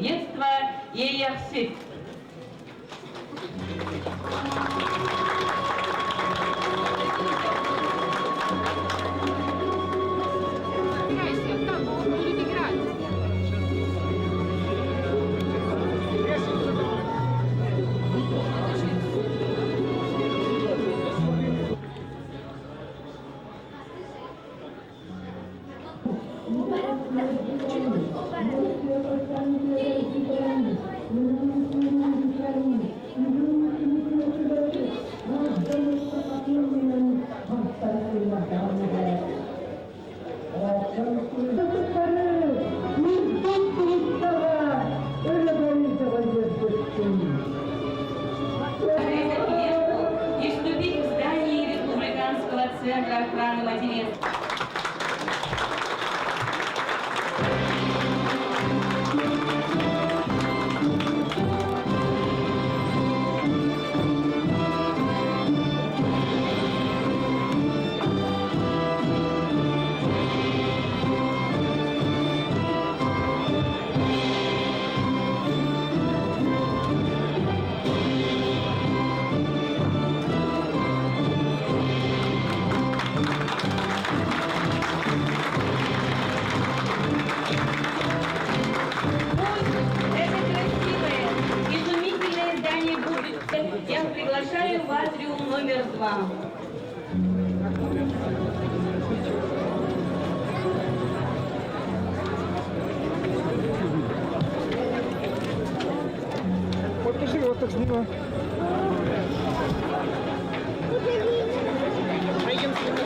детства Эйяхсит. И вступить в здание Республиканского центра охраны материнства. Я приглашаю в атриум номер 2. Вот пошли, вот так снимаю. Пойдем вместе.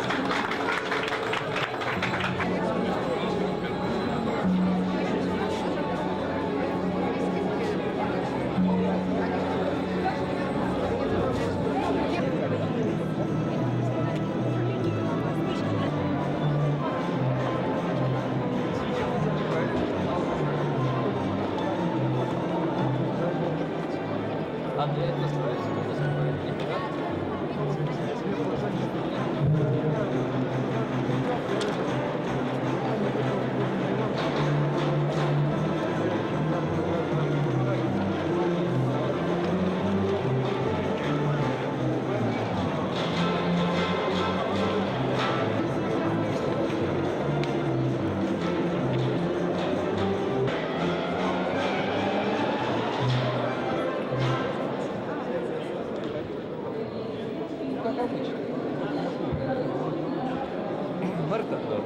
Марта? Да.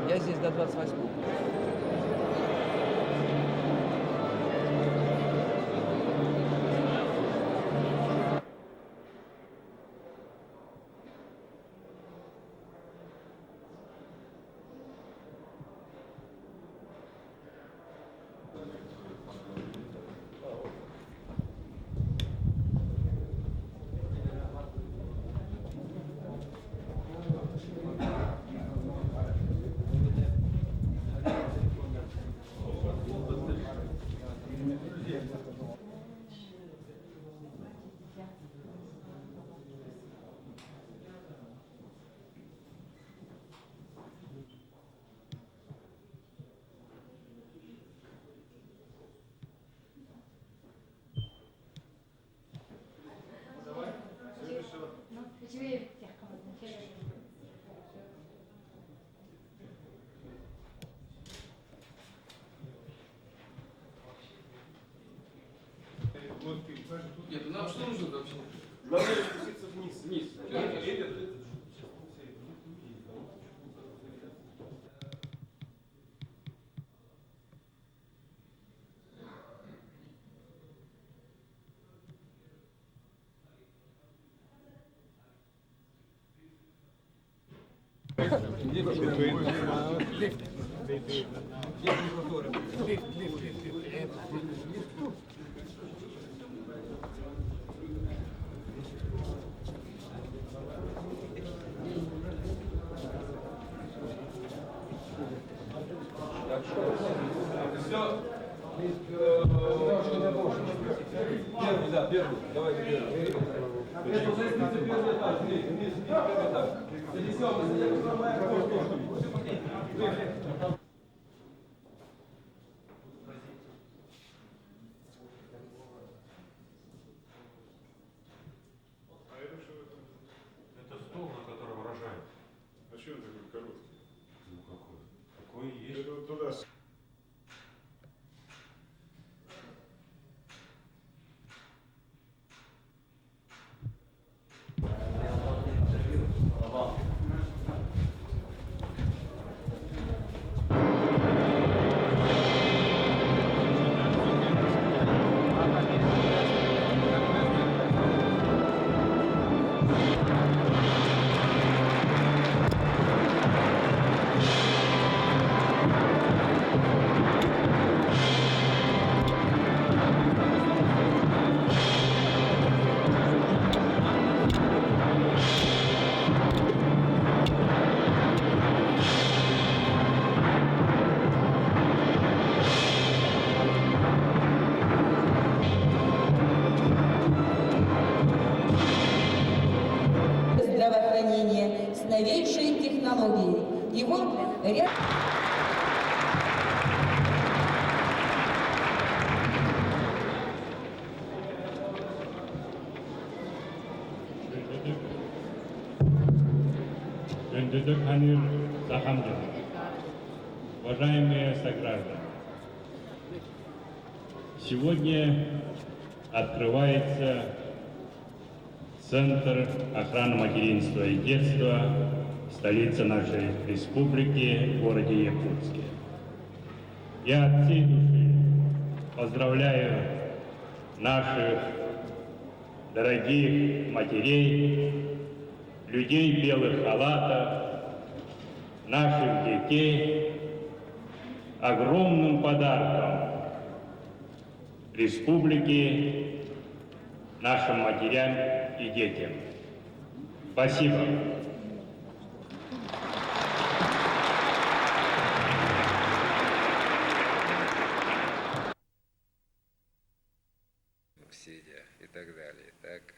Я здесь до 28-го. Нет, нам что нужно вообще? Нам надо спуститься вниз. Первый, да, первый. Давайте первый. Это уже первый этаж. Вниз, первый этаж. Занесем. Гендедек Хамир Захамдин. Уважаемые сограждане, сегодня открывается Центр охраны материнства и детства в столице нашей республики, в городе Якутске. Я от всей души поздравляю наших дорогих матерей, людей в белых халатах, наших детей огромным подарком республики, нашим матерям и детям. Спасибо. Сидя и так далее. Так,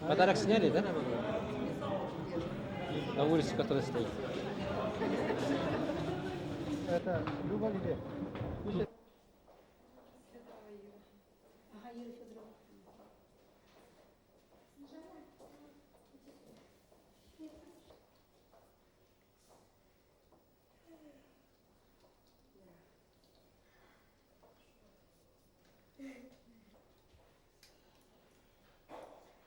Подарок сняли, да? На улице, которая стоит. Это Люба где?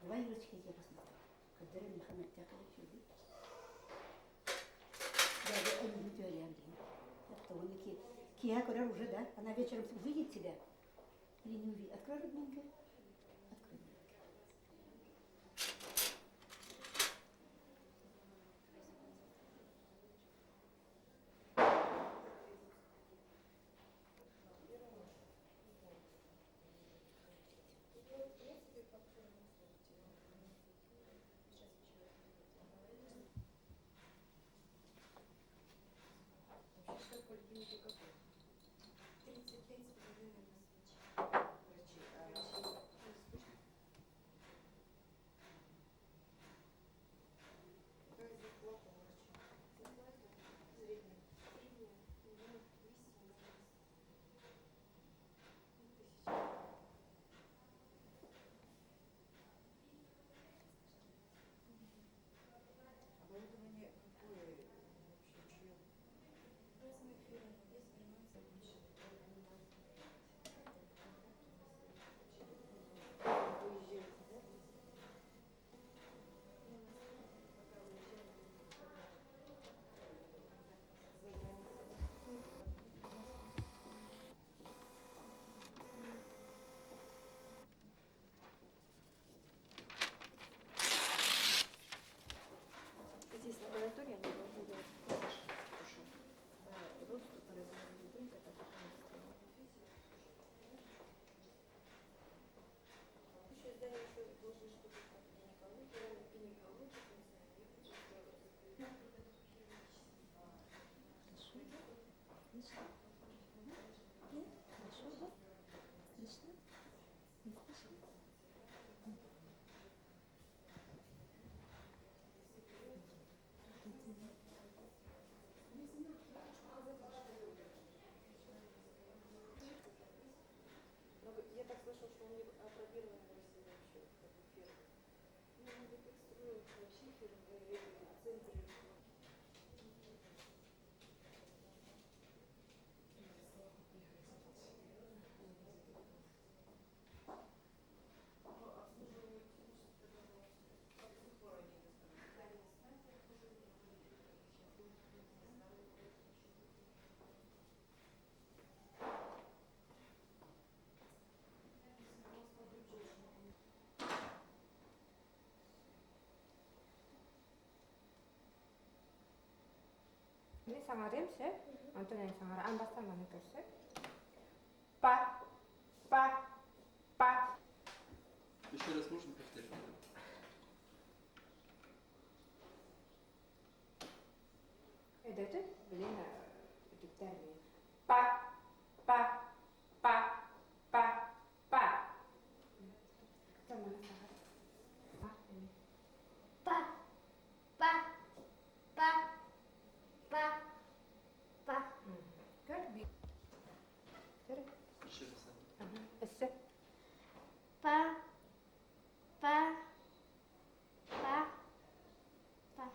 Давай, Юрочка, я посмотрю. Когда Мухаммед Яковлевич любит. Да, он любит Юрий Андреевич. Это он Кия Курар уже, да? Она вечером увидит тебя или не увидит? Открой, родненькая. Открой. Здесь лаборатория, она будет доступ, ребенка, так как он сказал. Еще здание еще должны что-то гинекология, я так слышал, что он не опробирован в России вообще, как бы фирма. Ну, он регистрирует вообще фирмы, центры. Ini sangarim se, anto yang sangar ambasta mana terse. Pa, pa, pa. Еще раз можно повторить? Itu beli na diktar ni. Pa, pa, pa, pa, pa. Kita mana sangar? Pa ini. Па, па, па, па, па. Gör bir. Gör. Еще раз. Aha. Esse. Па, па, па, па.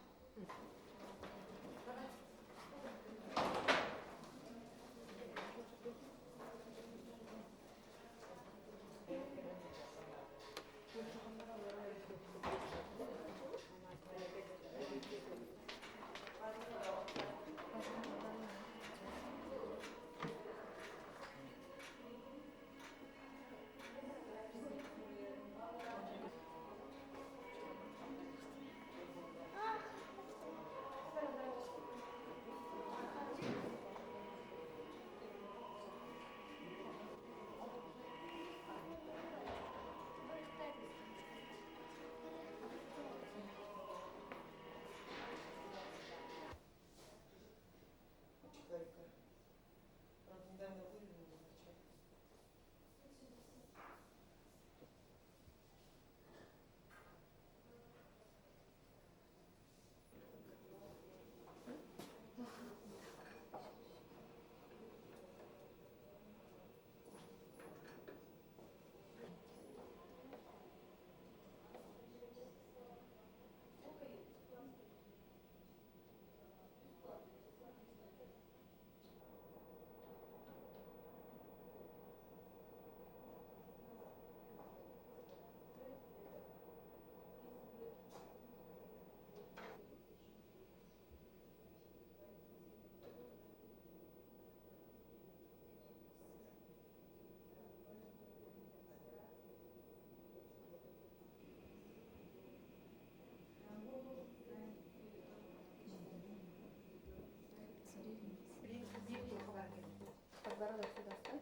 Подбородок сюда ставь.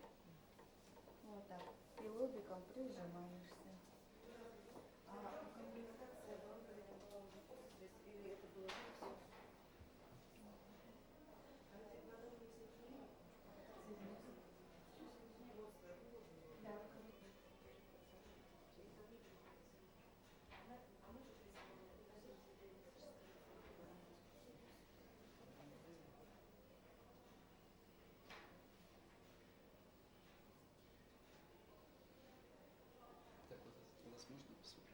Вот так. И лобиком прижимаешься. А коммуникация оборудования была уже после, или это было все? А потом можно посмотреть?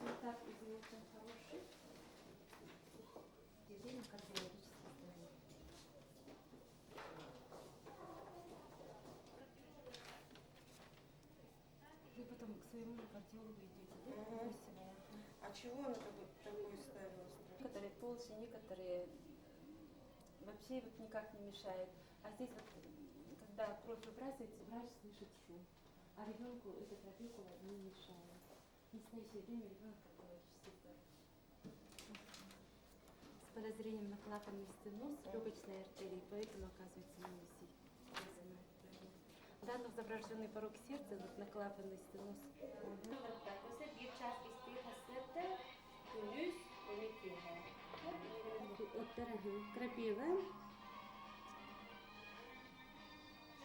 Результат из него очень хороший. Движение кардиологической стороны. Вы потом к своему же кардиологу идете, да? Гусевая. А чего она такой ставила? Некоторые толще, некоторые вообще вот никак не мешает. А здесь вот, когда кровь выбрасывается, врач слышит шум. А ребенку эта тропикула не мешает. В настоящее время ребенок кардиологический здоров. С подозрением на клапанный стеноз легочной артерии, поэтому оказывается на УЗИ. В данных забраженный порог сердца на клапанный стеноз. Крапива.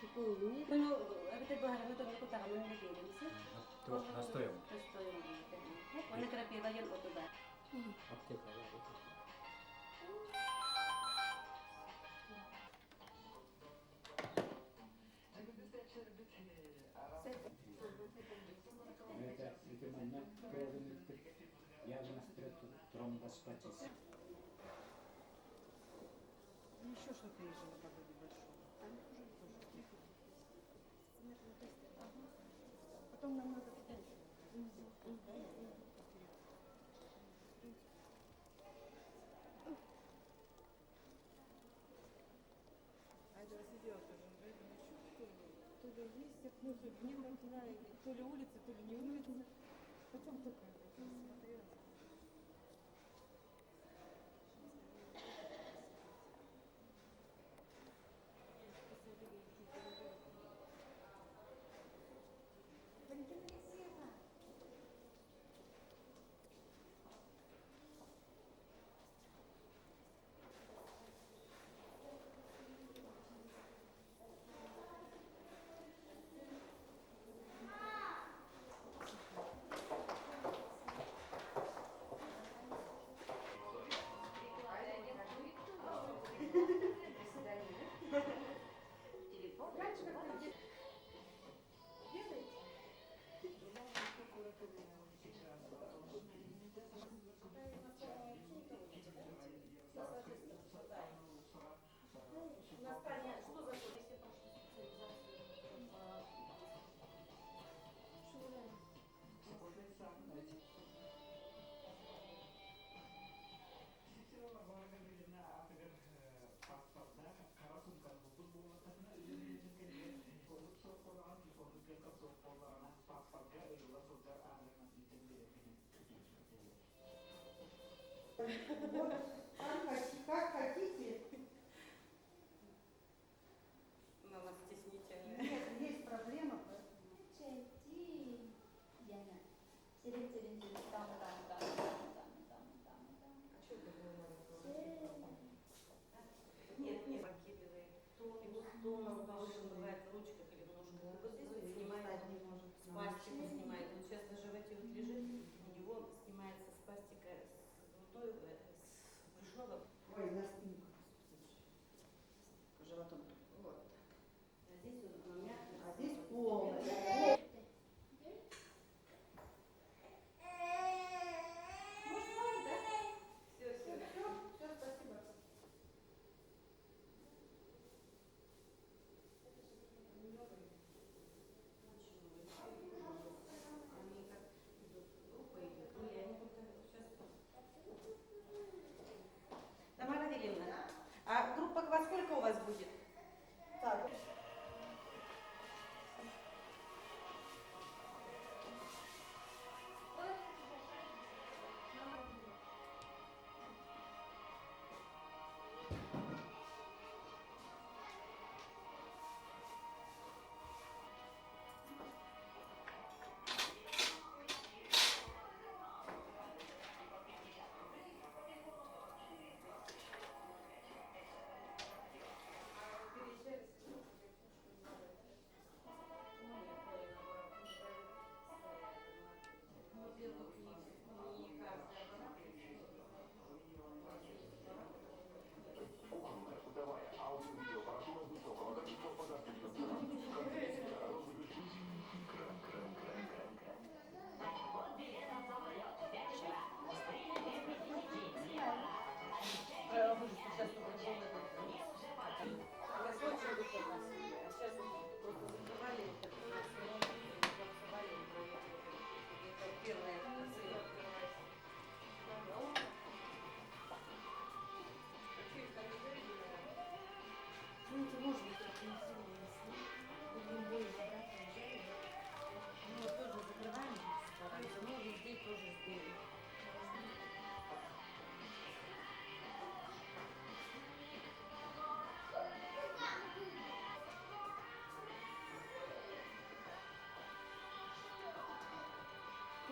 Это было равно тому, что там мы делимся. Настоем. Он и крапива ел вот туда. Аптека, Это момент крови явно тромбоспатис. Еще что-то есть на погоде большое. Потом нам надо... А это сидела тоже, то ли листья, ну, то ли улица, то ли не улица. Потом такая смотрела. Как хотите. Мама стеснительная. Нет, есть проблема. Нет, не подкидывает. То у нас повышен бывает в ручках или в ножках. Вот здесь вот снимает, спастику снимает. Вот сейчас на животе вот лежит, у него снимается спастика с брюшного. Ой, на спинку.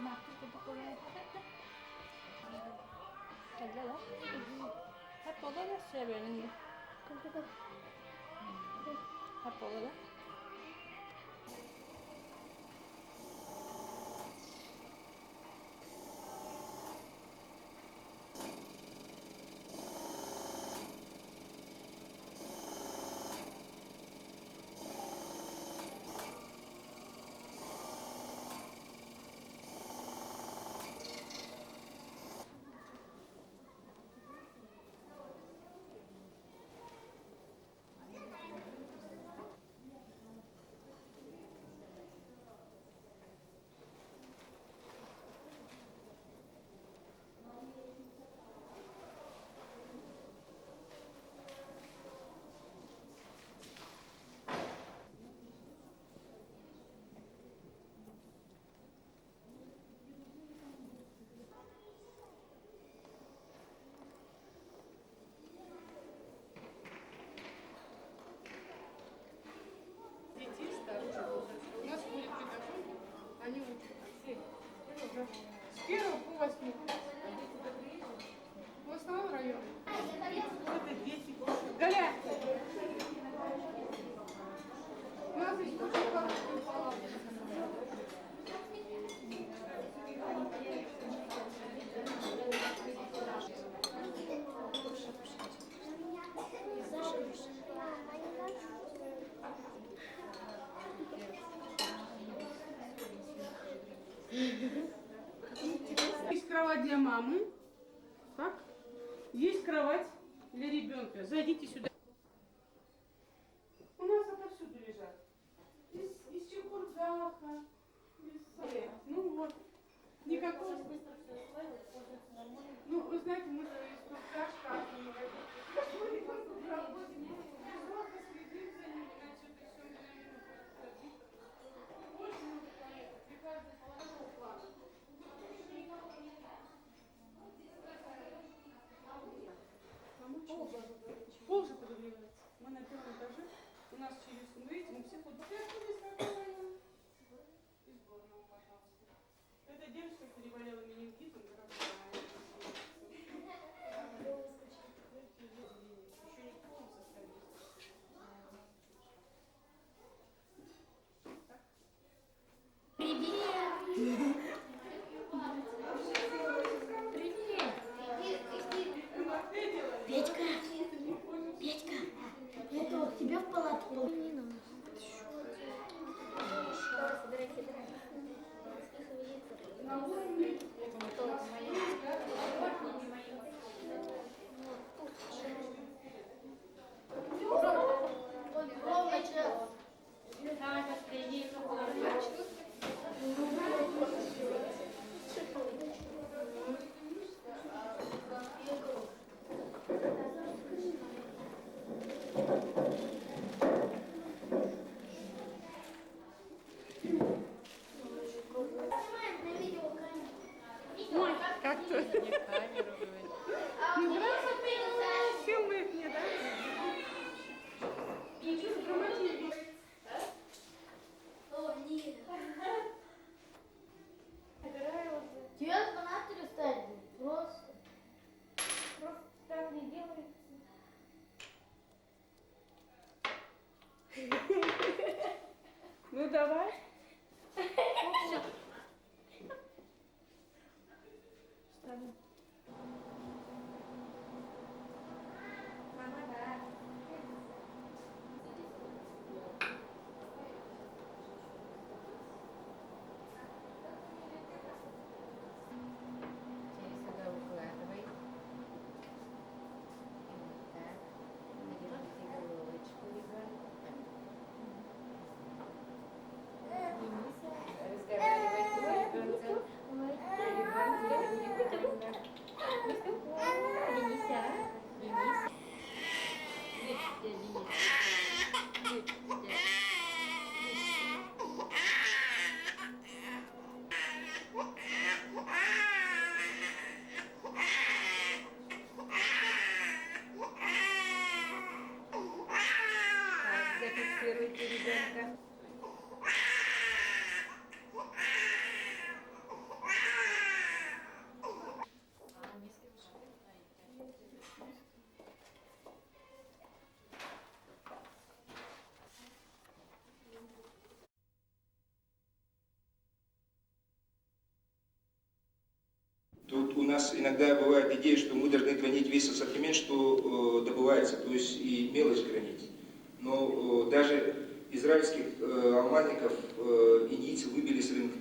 mahcup kolay hatta. Hadi. Hep olur şey böyle. Hep olur. Детей старше возраста. У нас будет педагоги, они учат всех. С 1 по 8 класс. В основном районе. Это дети. Галя! У нас есть очень хорошие палаты. Есть кровать для мамы. Так? Есть кровать для ребенка. Зайдите сюда. У нас отовсюду лежат. Из Чекургаха. Ну вот. Никакого. Ну, вы знаете, мы из Туркашка. Пол же подогревается. Мы на первом этаже. У нас через, ну, видите, мы все ходим. Из горного, пожалуйста. Эта девушка переболела менингитом, дорогая. нас иногда бывает идея, что мы должны хранить весь ассортимент, что добывается, то есть и мелочь хранить. Но даже израильских алмазников индийцы выбили с рынка,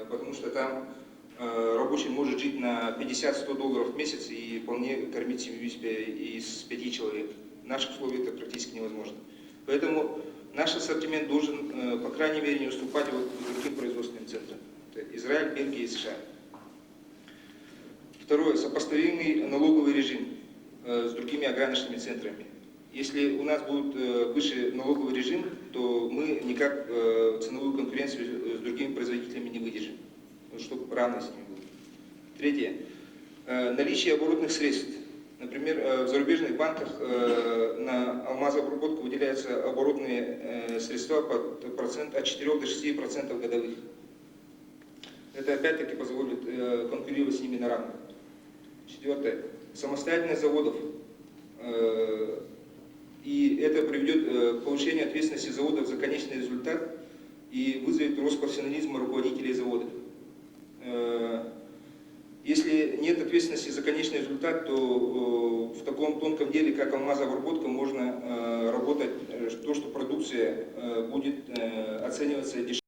потому что там рабочий может жить на $50-100 в месяц и вполне кормить семью себя из 5 человек. В наших условиях это практически невозможно. Поэтому наш ассортимент должен, по крайней мере, не уступать вот другим производственным центрам. Это Израиль, Бельгия и США. Второе. Сопоставимый налоговый режим с другими аграрными центрами. Если у нас будет выше налоговый режим, то мы никак ценовую конкуренцию с другими производителями не выдержим, чтобы равны с ними были. Третье. Наличие оборотных средств. Например, в зарубежных банках на алмазообработку выделяются оборотные средства под процент от 4 до 6% годовых. Это опять-таки позволит конкурировать с ними на равных. Четвертое. Самостоятельность заводов. И это приведет к повышению ответственности заводов за конечный результат и вызовет рост профессионализма руководителей заводов. Если нет ответственности за конечный результат, то в таком тонком деле, как алмазообработка, можно работать то, что продукция будет оцениваться дешевле.